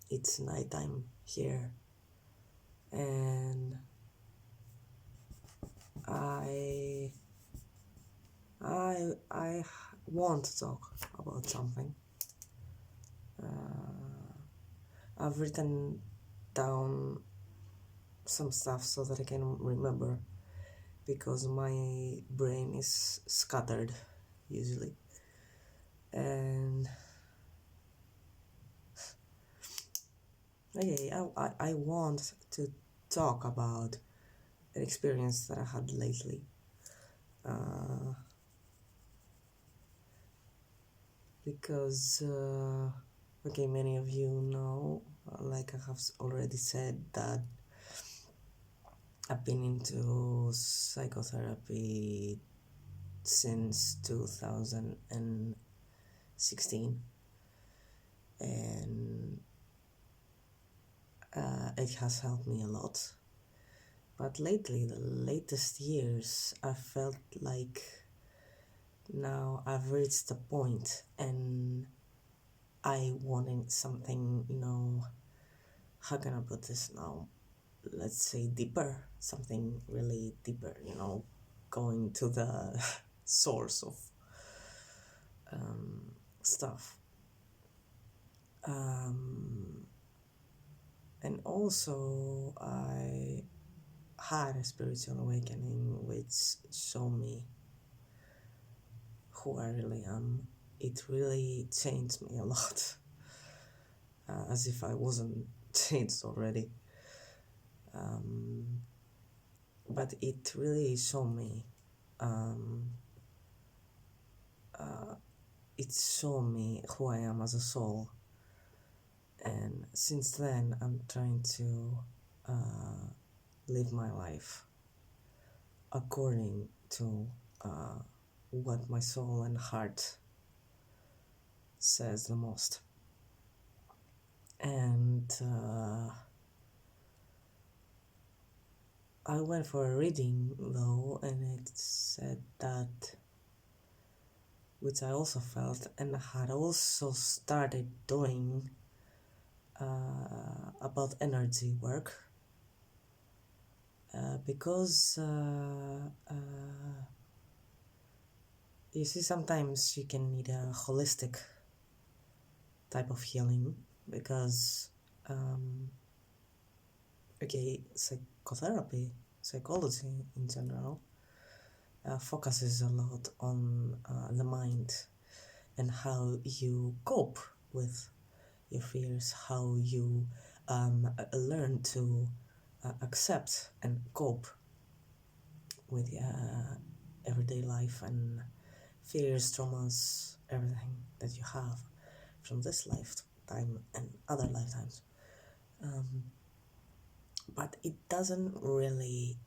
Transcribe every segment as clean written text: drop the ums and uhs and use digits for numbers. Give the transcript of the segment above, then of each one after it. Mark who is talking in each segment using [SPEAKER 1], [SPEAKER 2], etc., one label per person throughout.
[SPEAKER 1] It's nighttime here, and I I want to talk about something. I've written down some stuff so that I can remember, because my brain is scattered usually, and okay, I want to talk about an experience that I had lately. Because okay, many of you know, like I have already said, that I've been into psychotherapy since 2016, and it has helped me a lot. But lately, the latest years, I felt like now I've reached the point and I wanted something, how can I put this now? Let's say deeper, something really deeper, going to the source of stuff. And also, I had a spiritual awakening which showed me who I really am. It really changed me a lot, as if I wasn't changed already. But it really showed me, it showed me who I am as a soul. And since then, I'm trying to live my life according to what my soul and heart says the most. And I went for a reading though, and it said that, which I also felt and had also started doing, about energy work, because you see, sometimes you can need a holistic type of healing, because okay, psychology in general focuses a lot on the mind and how you cope with your fears, how you learn to accept and cope with everyday life and fears, traumas, everything that you have from this lifetime and other lifetimes. But it doesn't really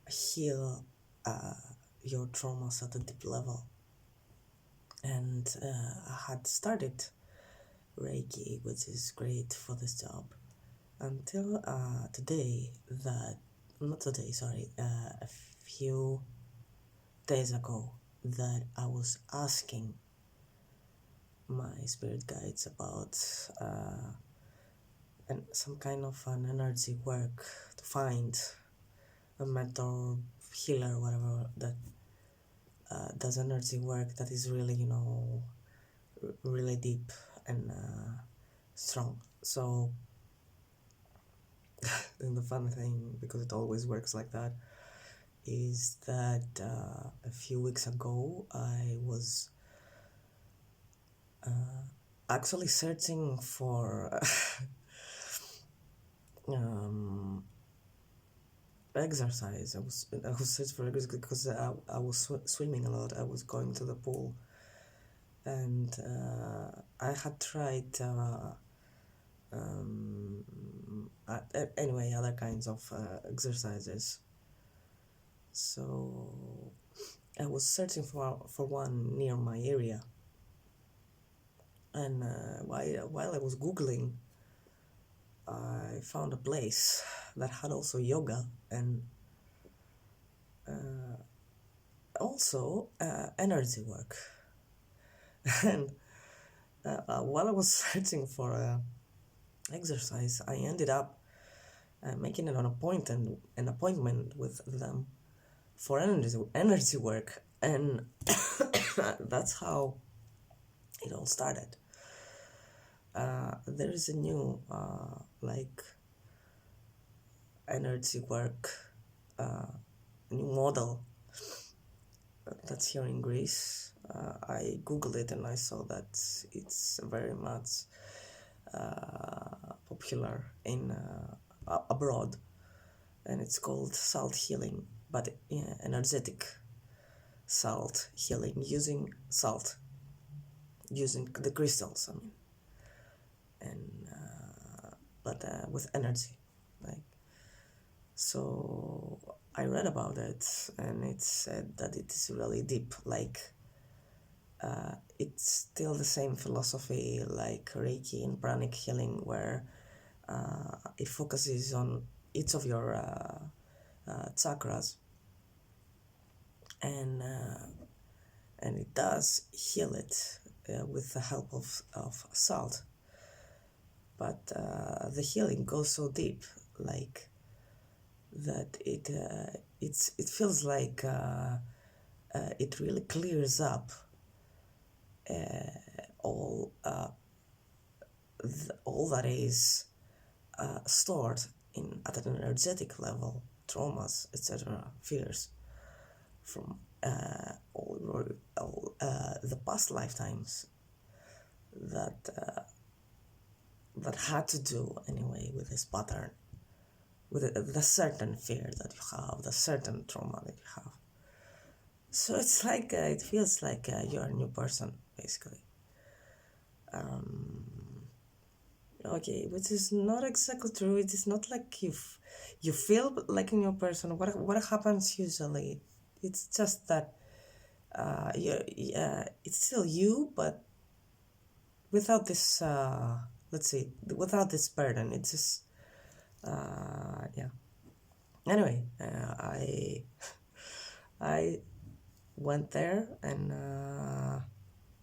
[SPEAKER 1] heal your traumas at a deep level. And I had started Reiki, which is great for this job, until today, a few days ago, that I was asking my spirit guides about and some kind of an energy work to find a mentor, healer, whatever, that does energy work that is really, really deep and strong. So, and the fun thing, because it always works like that, is that a few weeks ago I was actually searching for exercise. I was searching for exercise because I was swimming a lot. I was going to the pool, and I had tried anyway other kinds of exercises. So I was searching for one near my area, and while I was googling, I found a place that had also yoga and also energy work. And while I was searching for exercise, I ended up making an appointment with them for energy work, and that's how it all started. There is a new like energy work new model that's here in Greece. I googled it and I saw that it's very much popular in abroad, and it's called salt healing, but energetic salt healing using salt, using the crystals. I mean, and but with energy, like. So I read about it, and it said that it is really deep. Like it's still the same philosophy like Reiki and pranic healing, where it focuses on each of your chakras, and it does heal it with the help of salt. But the healing goes so deep, like that it feels like it really clears up all all that is stored in at an energetic level, traumas, etc., fears from all the past lifetimes that that had to do anyway with this pattern, with the certain fear that you have, the certain trauma that you have. So it's like it feels like you're a new person, basically. Okay, which is not exactly true. It is not like you feel like a new person. What happens usually? It's just that it's still you, but without this. Let's see, without this burden. It's just yeah. Anyway, I went there, and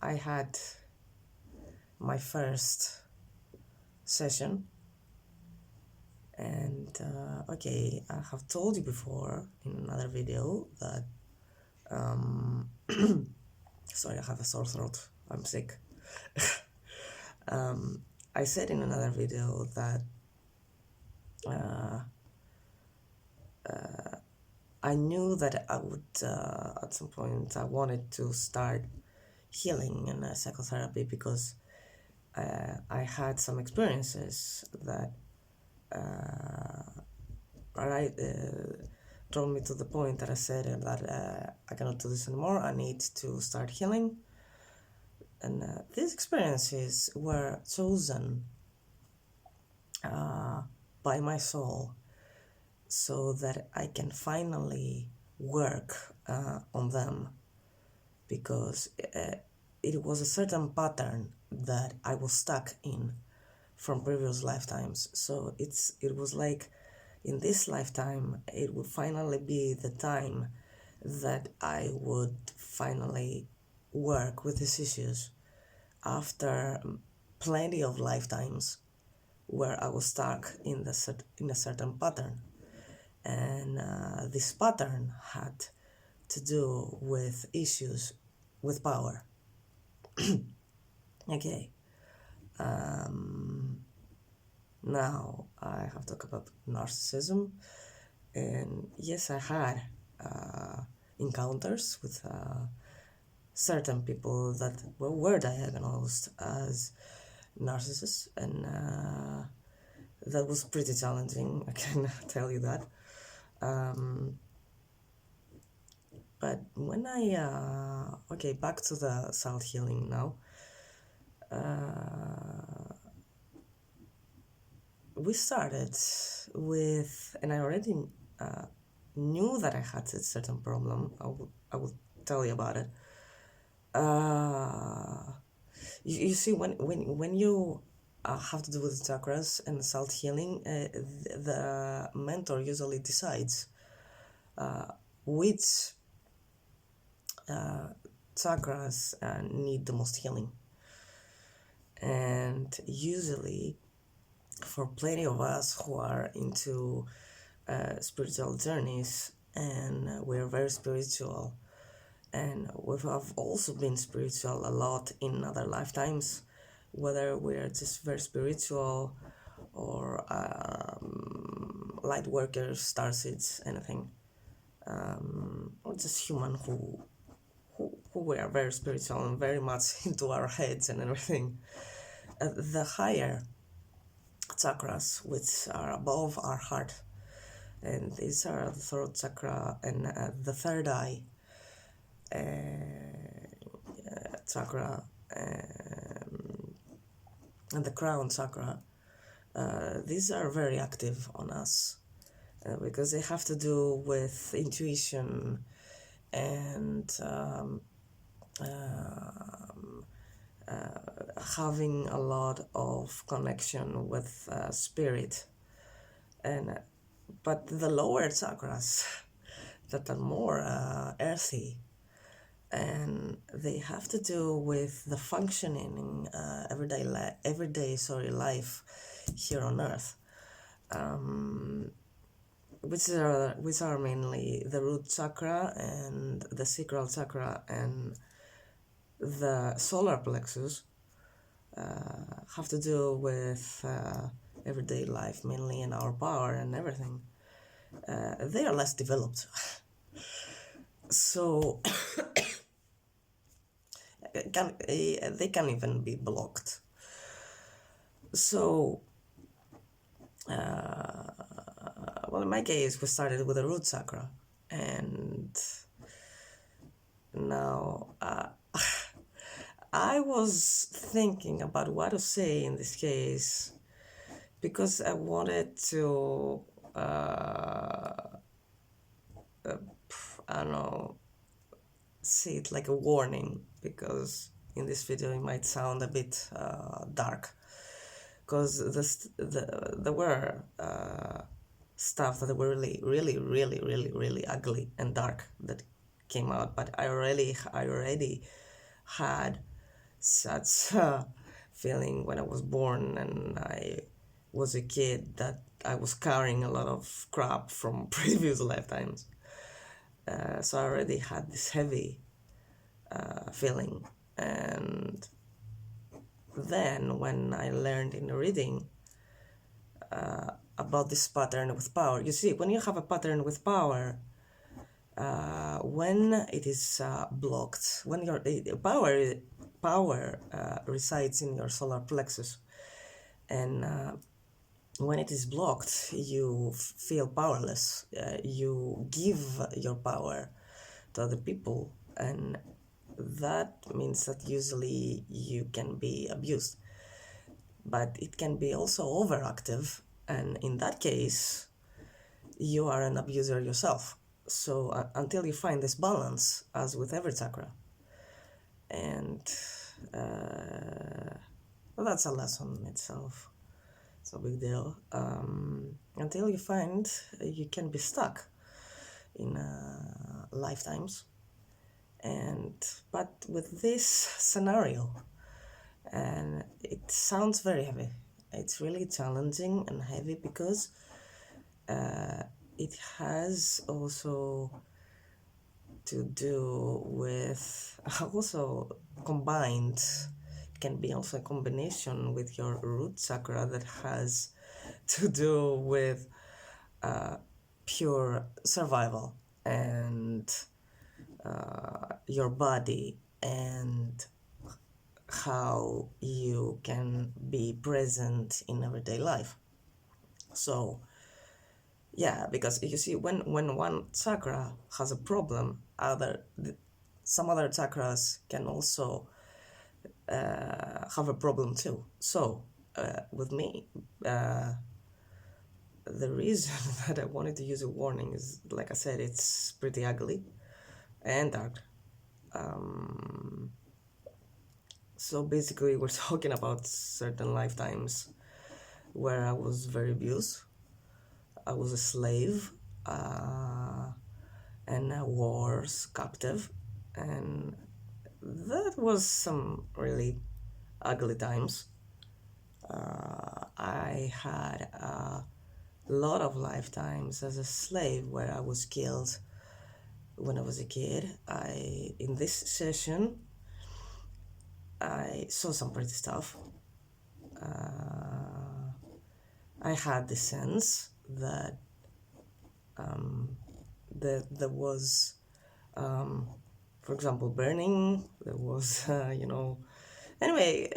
[SPEAKER 1] I had my first session. And okay, I have told you before in another video that sorry, I have a sore throat, I'm sick. I said in another video that I knew that I would at some point I wanted to start healing and psychotherapy, because I had some experiences that drove me to the point that I said that I cannot do this anymore. I need to start healing. And these experiences were chosen by my soul so that I can finally work on them, because it was a certain pattern that I was stuck in from previous lifetimes. So it was like in this lifetime it would finally be the time that I would finally work with these issues after plenty of lifetimes where I was stuck in a certain pattern. And this pattern had to do with issues with power. Okay. Now I have talked about narcissism, and yes, I had encounters with certain people that were diagnosed as narcissists, and that was pretty challenging, I can tell you that. But when okay, back to the salt healing now. We started with, and I already knew that I had a certain problem. I will tell you about it. You see, when you have to do with chakras and salt healing, the mentor usually decides which chakras need the most healing. And usually, for plenty of us who are into spiritual journeys, and we're very spiritual, and we have also been spiritual a lot in other lifetimes, whether we're just very spiritual or light workers, starseeds, anything, or just human who were very spiritual and very much into our heads and everything. The higher chakras, which are above our heart, and these are the throat chakra and the third eye chakra, and the crown chakra. These are very active on us because they have to do with intuition and having a lot of connection with spirit. And but the lower chakras that are more earthy, and they have to do with the functioning everyday life here on earth, which are mainly the root chakra and the sacral chakra and the solar plexus. Have to do with everyday life mainly, and our power and everything. They are less developed. So they can even be blocked. So, well, in my case, we started with the root chakra, and now I was thinking about what to say in this case because I wanted to, I don't know, see it like a warning, because in this video it might sound a bit dark, because there were stuff that were really ugly and dark that came out, but I already had such a feeling when I was born and I was a kid that I was carrying a lot of crap from previous lifetimes. So I already had this heavy feeling. And then when I learned in the reading about this pattern with power, you see, when you have a pattern with power, when it is blocked, when your power resides in your solar plexus, and when it is blocked, you feel powerless. You give your power to other people, and that means that usually you can be abused. But it can be also overactive, and in that case, you are an abuser yourself. So until you find this balance, as with every chakra, and well, that's a lesson itself. It's no big deal. Until you find you can be stuck in lifetimes, but with this scenario, and it sounds very heavy. It's really challenging and heavy because it has also to do with also combined, can be also a combination with your root chakra that has to do with pure survival and your body and how you can be present in everyday life. So yeah, because you see, when one chakra has a problem, some other chakras can also have a problem too. So with me, the reason that I wanted to use a warning is, like I said, it's pretty ugly and dark. So basically, we're talking about certain lifetimes where I was very abused. I was a slave and I was captive, and that was some really ugly times. I had a lot of lifetimes as a slave where I was killed when I was a kid. In this session, I saw some pretty stuff. I had the sense that there was, for example, burning. There was, Anyway,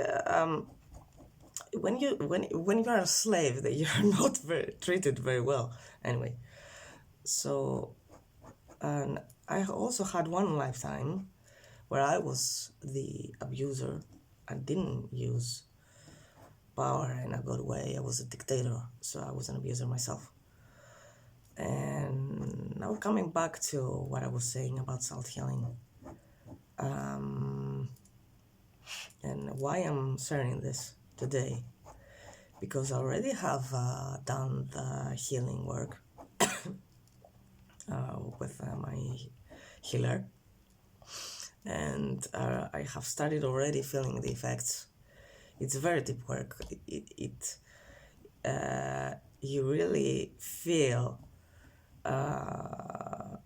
[SPEAKER 1] when you are a slave, that you're not treated very well. Anyway, so and I also had one lifetime where I was the abuser. I didn't use power in a good way. I was a dictator, so I was an abuser myself. And now coming back to what I was saying about self-healing, and why I'm sharing this today, because I already have done the healing work with my healer, and I have started already feeling the effects. It's very deep work. You really feel,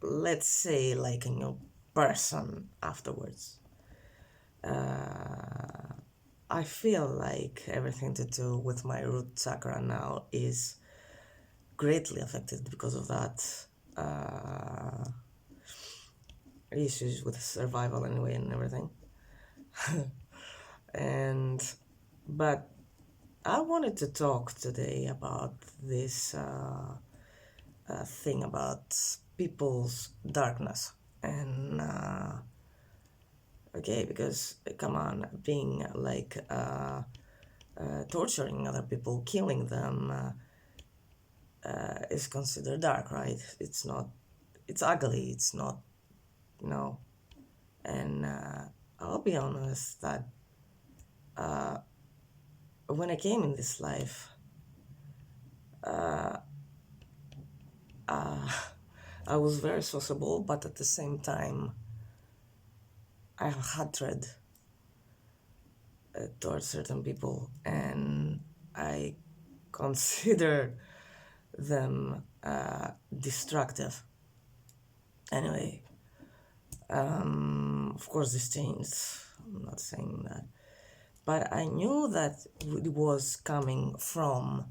[SPEAKER 1] let's say, like a new person afterwards. I feel like everything to do with my root chakra now is greatly affected because of that issues with survival anyway and everything. But I wanted to talk today about this thing about people's darkness. And okay, because come on, being like torturing other people, killing them is considered dark, right? It's not, it's ugly, it's not, and I'll be honest that when I came in this life, I was very sociable, but at the same time, I have hatred towards certain people, and I consider them destructive. Anyway, of course, this changed. I'm not saying that, but I knew that it was coming from,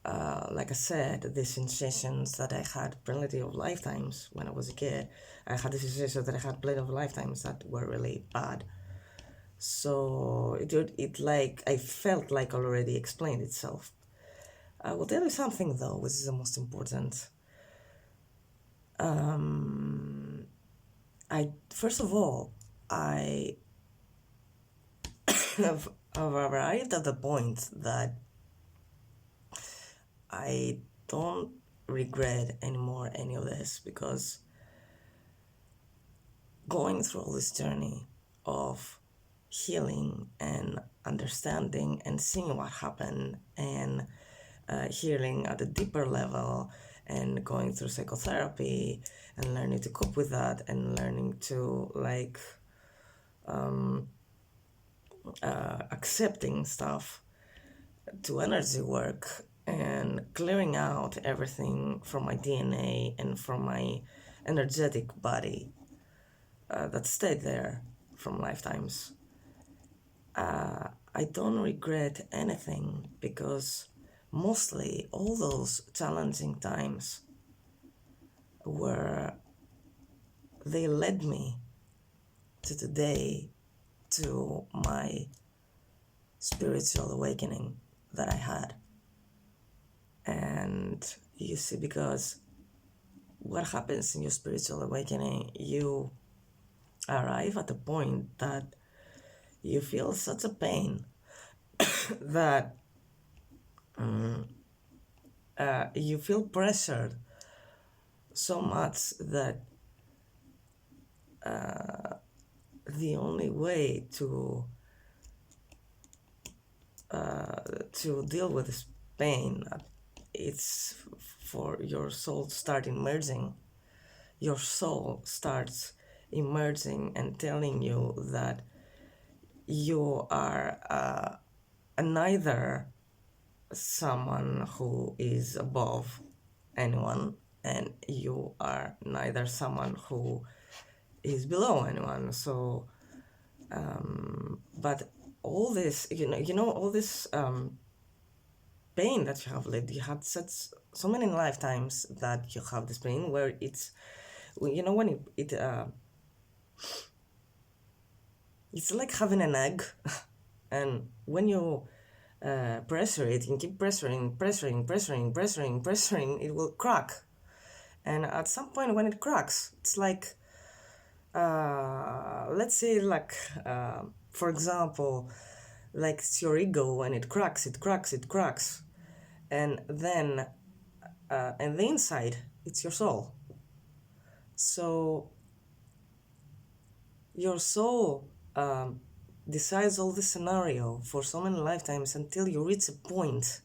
[SPEAKER 1] like I said, the sensations that I had plenty of lifetimes when I was a kid. I had the sensation that I had plenty of lifetimes that were really bad. So it like, I felt like already explained itself. I will tell you something though, which is the most important. First of all, I have arrived at the point that I don't regret anymore any of this, because going through all this journey of healing and understanding and seeing what happened, and healing at a deeper level, and going through psychotherapy and learning to cope with that, and learning to like accepting stuff, to energy work, and clearing out everything from my DNA and from my energetic body that stayed there from lifetimes. I don't regret anything, because mostly all those challenging times were, they led me to today, to my spiritual awakening that I had. And you see, because what happens in your spiritual awakening, you arrive at a point that you feel such a pain that you feel pressured so much that the only way to deal with this pain, it's for your soul to start emerging. Your soul starts emerging and telling you that you are neither someone who is above anyone, and you are neither someone who is below anyone. So, but all this, all this pain that you have lived, you had so many lifetimes that you have this pain where it's, when it's like having an egg, and when you pressure it and keep pressuring, it will crack. And at some point when it cracks, it's like, let's say, like, for example, like it's your ego, and it cracks. And then, and the inside, it's your soul. So your soul decides all this scenario for so many lifetimes until you reach a point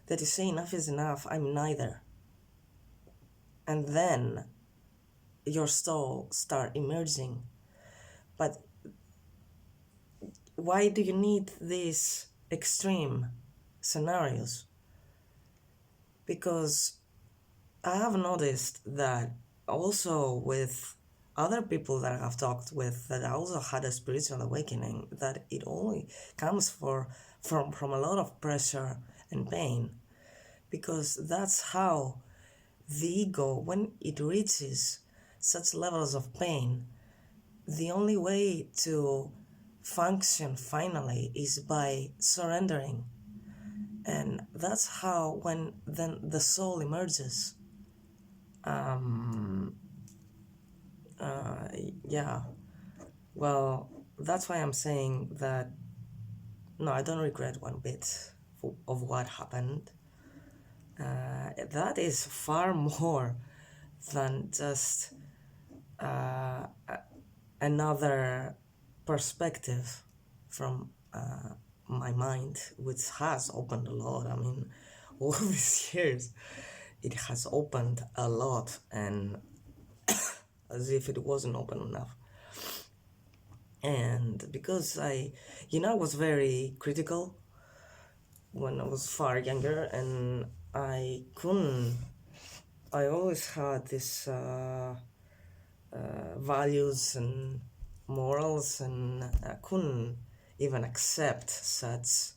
[SPEAKER 1] that you say enough is enough, I'm neither. And then your soul start emerging. But why do you need these extreme scenarios? Because I have noticed that also with other people that I have talked with that also had a spiritual awakening, that it only comes from a lot of pressure and pain, because that's how the ego, when it reaches such levels of pain, the only way to function finally is by surrendering. And that's how, when then the soul emerges, yeah, well, that's why I'm saying that, no, I don't regret one bit of what happened. That is far more than just another perspective from my mind, which has opened a lot. I mean, all these years, it has opened a lot, and as if it wasn't open enough. And because I was very critical when I was far younger, and I always had this values and morals, and I couldn't even accept such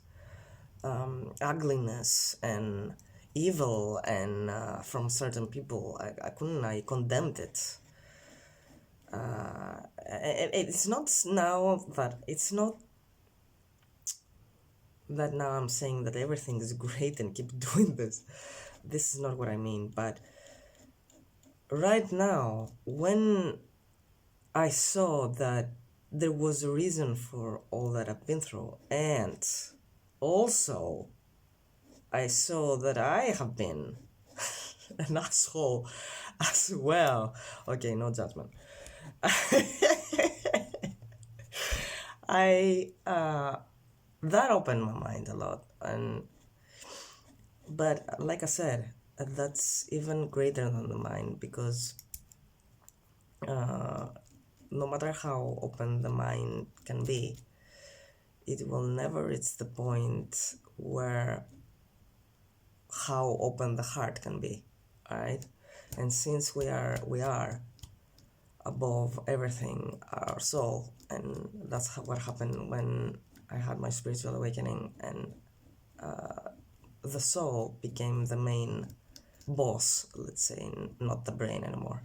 [SPEAKER 1] ugliness and evil and from certain people. I condemned it. It's not now that it's not that now I'm saying that everything is great and keep doing this. This is not what I mean. But right now, when I saw that there was a reason for all that I've been through, and also I saw that I have been an asshole as well. Okay, no judgment. That opened my mind a lot, but like I said, that's even greater than the mind, because no matter how open the mind can be, it will never reach the point where how open the heart can be, right? And since we are above everything, our soul, and that's what happened when I had my spiritual awakening, and the soul became the main boss, let's say, not the brain anymore.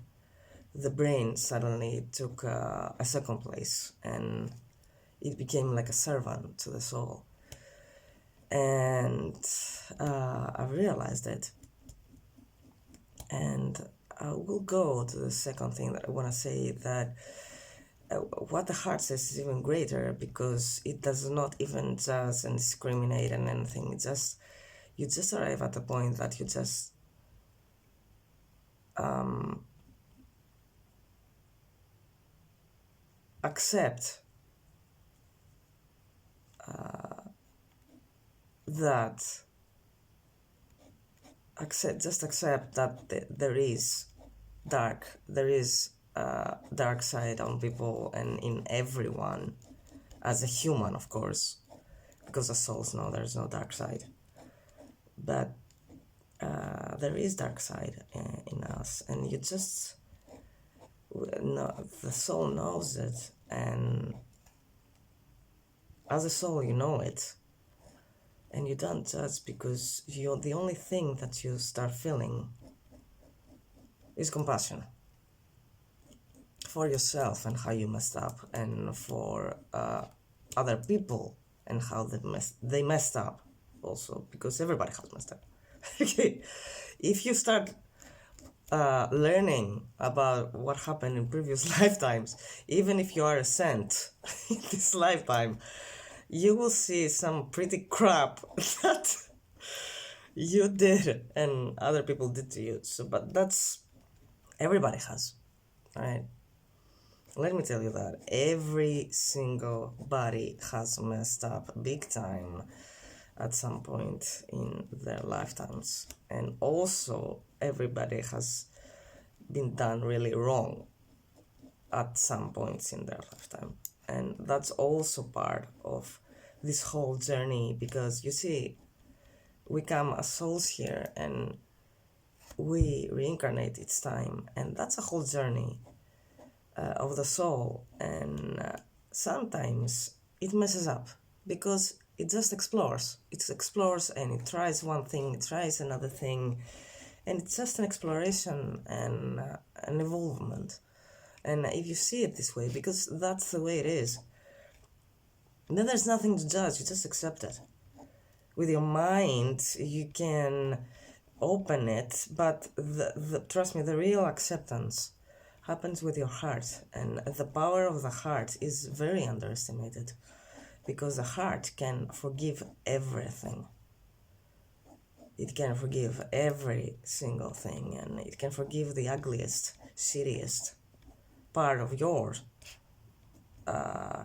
[SPEAKER 1] The brain suddenly took a second place, and it became like a servant to the soul. And I realized it. And I will go to the second thing that I want to say, that what the heart says is even greater, because it does not even judge and discriminate and anything. You just arrive at the point that you just accept accept that there is dark, there is dark side on people and in everyone as a human, of course, because as souls know there's no dark side, but there is dark side in us, and you just no, the soul knows it, and as a soul you know it, and you don't judge, because you're the only thing that you start feeling is compassion for yourself and how you messed up, and for other people and how they messed up also, because everybody has messed up. Okay, if you start learning about what happened in previous lifetimes, even if you are a saint in this lifetime, you will see some pretty crap that you did and other people did to you. So, but that's everybody has, right? Let me tell you that every single body has messed up big time at some point in their lifetimes, and also everybody has been done really wrong at some points in their lifetime, and that's also part of this whole journey, because you see, we come as souls here and we reincarnate each time, and that's a whole journey of the soul, and sometimes it messes up because it just explores. It explores and it tries one thing, it tries another thing, and it's just an exploration and an evolvement. And if you see it this way, because that's the way it is, then there's nothing to judge, you just accept it. With your mind, you can open it, but trust me, the real acceptance happens with your heart, and the power of the heart is very underestimated, because the heart can forgive everything. It can forgive every single thing, and it can forgive the ugliest, shittiest part of your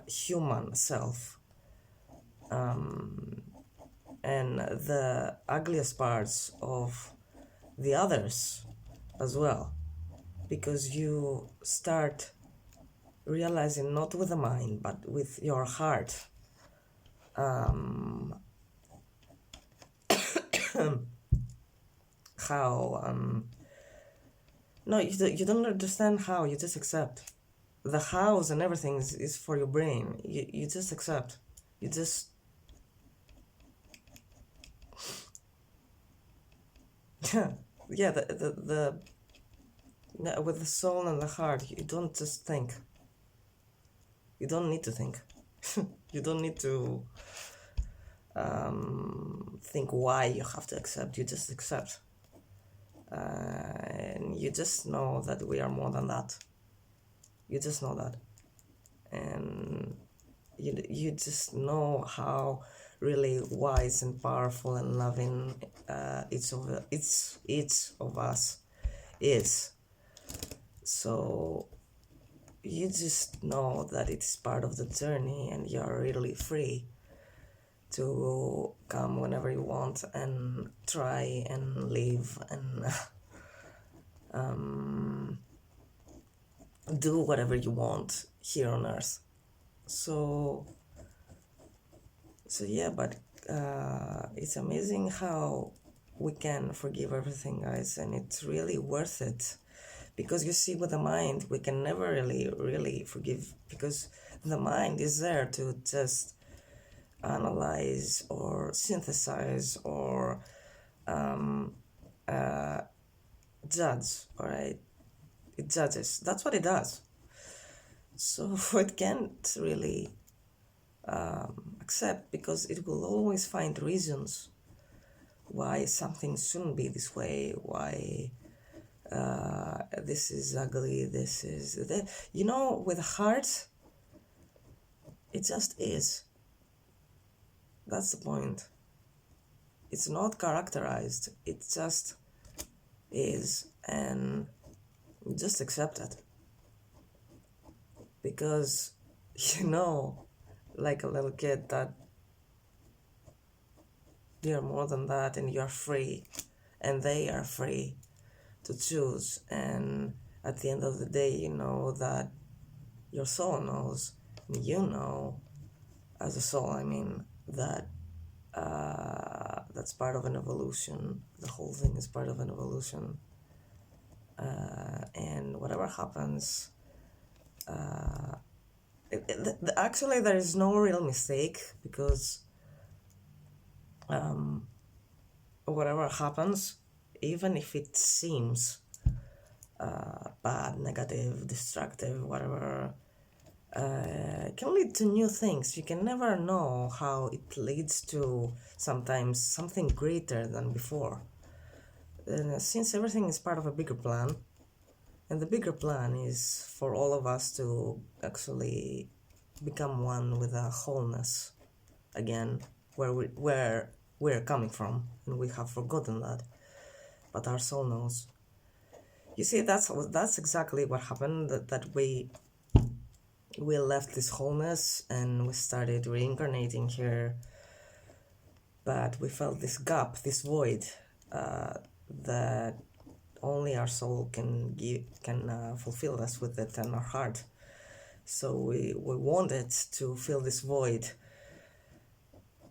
[SPEAKER 1] human self, and the ugliest parts of the others as well, because you start realizing, not with the mind but with your heart, how no, you don't understand how, you just accept. The hows and everything is for your brain. You just accept. You just yeah, with the soul and the heart, you don't just think. You don't need to think. You don't need to think why you have to accept. You just accept, and you just know that we are more than that. You just know that, and you just know how really wise and powerful and loving each of us is. So you just know that it's part of the journey, and you're really free to come whenever you want and try and live and do whatever you want here on earth. So yeah, but it's amazing how we can forgive everything, guys, and it's really worth it, because you see, with the mind we can never really forgive, because the mind is there to just analyze or synthesize or judge. All right, it judges, that's what it does. So it can't really accept, because it will always find reasons why something shouldn't be this way, why this is ugly, this is that. You know, with a heart, it just is. That's the point. It's not characterized, it just is, and just accept it. Because you know, like a little kid, that you're more than that, and you're free, and they are free to choose. And at the end of the day, you know that your soul knows, you know, as a soul, I mean, that that's part of an evolution. The whole thing is part of an evolution. And whatever happens, actually, there is no real mistake because whatever happens, even if it seems bad, negative, destructive, whatever, can lead to new things. You can never know how it leads to sometimes something greater than before. And since everything is part of a bigger plan, and the bigger plan is for all of us to actually become one with a wholeness again, where we're coming from, and we have forgotten that, but our soul knows. You see, that's exactly what happened. That we left this wholeness and we started reincarnating here, but we felt this gap, this void, that only our soul can fulfill us with it, and our heart. So we wanted to fill this void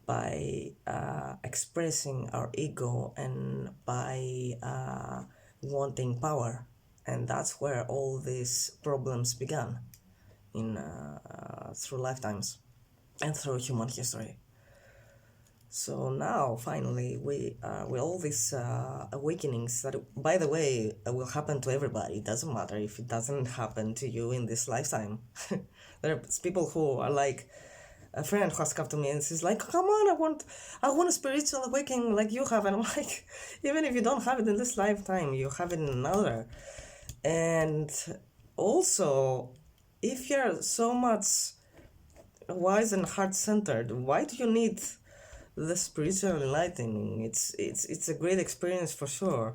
[SPEAKER 1] by expressing our ego and by wanting power, and that's where all these problems began in through lifetimes and through human history. So now, finally, we all these awakenings that, by the way, will happen to everybody. It doesn't matter if it doesn't happen to you in this lifetime. There's people who are like, a friend who has come to me and says like, "Come on, I want a spiritual awakening like you have," and I'm like, even if you don't have it in this lifetime, you have it in another. And also, if you're so much wise and heart-centered, why do you need the spiritual enlightening? It's a great experience for sure,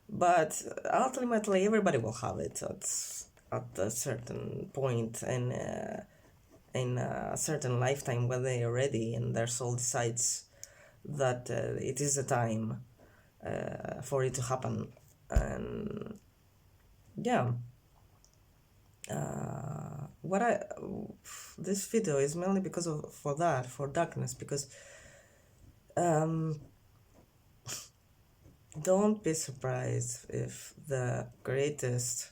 [SPEAKER 1] but ultimately everybody will have it at a certain point, and in a certain lifetime when they are ready and their soul decides that it is the time for it to happen. And yeah, this video is mainly because of for darkness, because don't be surprised if the greatest,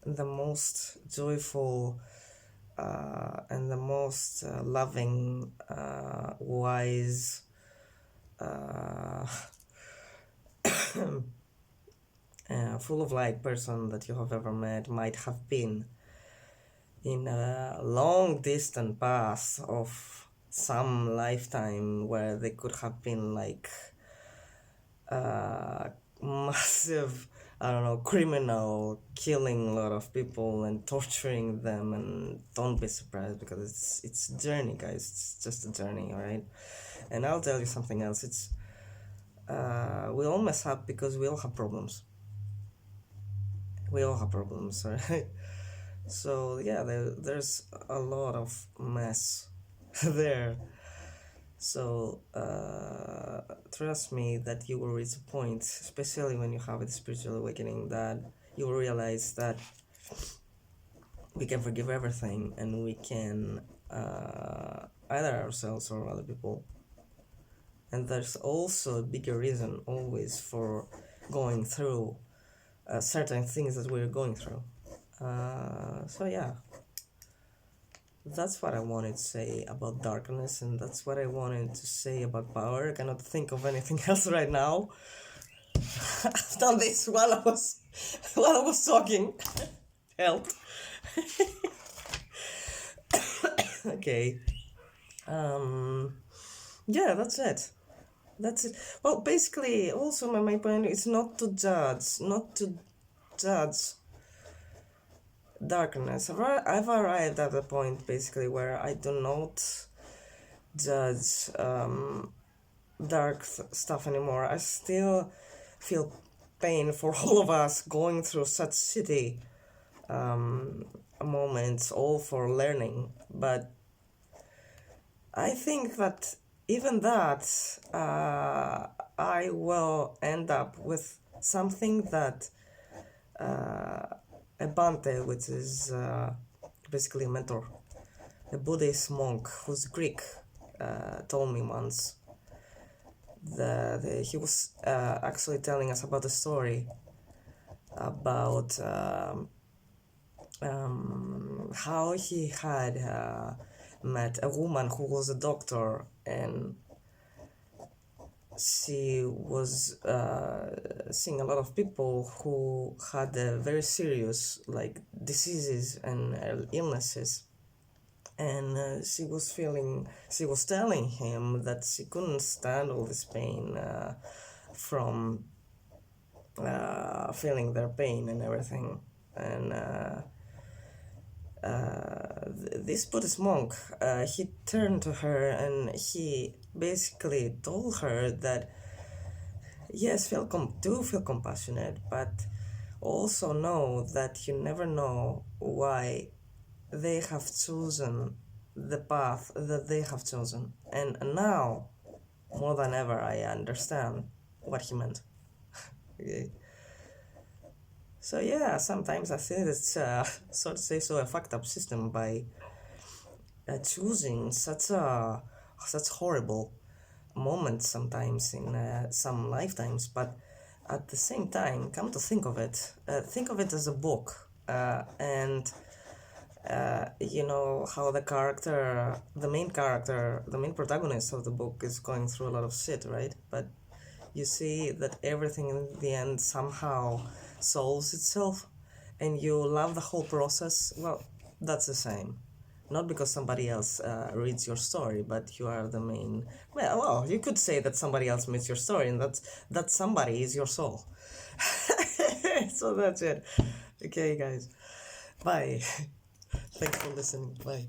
[SPEAKER 1] the most joyful, and the most loving, wise, full of light person that you have ever met might have been in a long distant past of some lifetime where they could have been like massive, I don't know, criminal, killing a lot of people and torturing them. And don't be surprised, because it's a journey, guys. It's just a journey, alright? And I'll tell you something else. It's we all mess up because we all have problems. We all have problems, alright? So yeah, there's a lot of mess there. So trust me that you will reach a point, especially when you have a spiritual awakening, that you will realize that we can forgive everything, and we can either ourselves or other people. And there's also a bigger reason always for going through certain things that we're going through. So yeah, that's what I wanted to say about darkness, and that's what I wanted to say about power. I cannot think of anything else right now. I've done this while I was talking. Help. Okay. Yeah, that's it. That's it. Well, basically, also my point is not to judge darkness. I've arrived at a point basically where I do not judge dark stuff anymore. I still feel pain for all of us going through such shitty moments, all for learning. But I think that even that, I will end up with something that uh, a Bante, which is basically a mentor, a Buddhist monk who's Greek, told me once that he was actually telling us about a story about how he had met a woman who was a doctor, and she was seeing a lot of people who had very serious like diseases and illnesses, and she was telling him that she couldn't stand all this pain from feeling their pain and everything. And this Buddhist monk, he turned to her and he basically told her that yes, do feel compassionate, but also know that you never know why they have chosen the path that they have chosen. And now, more than ever, I understand what he meant. Okay. So yeah, sometimes I think it's so to say so a fucked up system by choosing such horrible moments sometimes in some lifetimes. But at the same time, come to think of it as a book, and you know how the main protagonist of the book is going through a lot of shit, right? But you see that everything in the end somehow solves itself, and you love the whole process. Well, that's the same. Not because somebody else reads your story, but you are the main. Well, you could say that somebody else reads your story, and that somebody is your soul. So that's it. Okay, guys. Bye. Thanks for listening. Bye.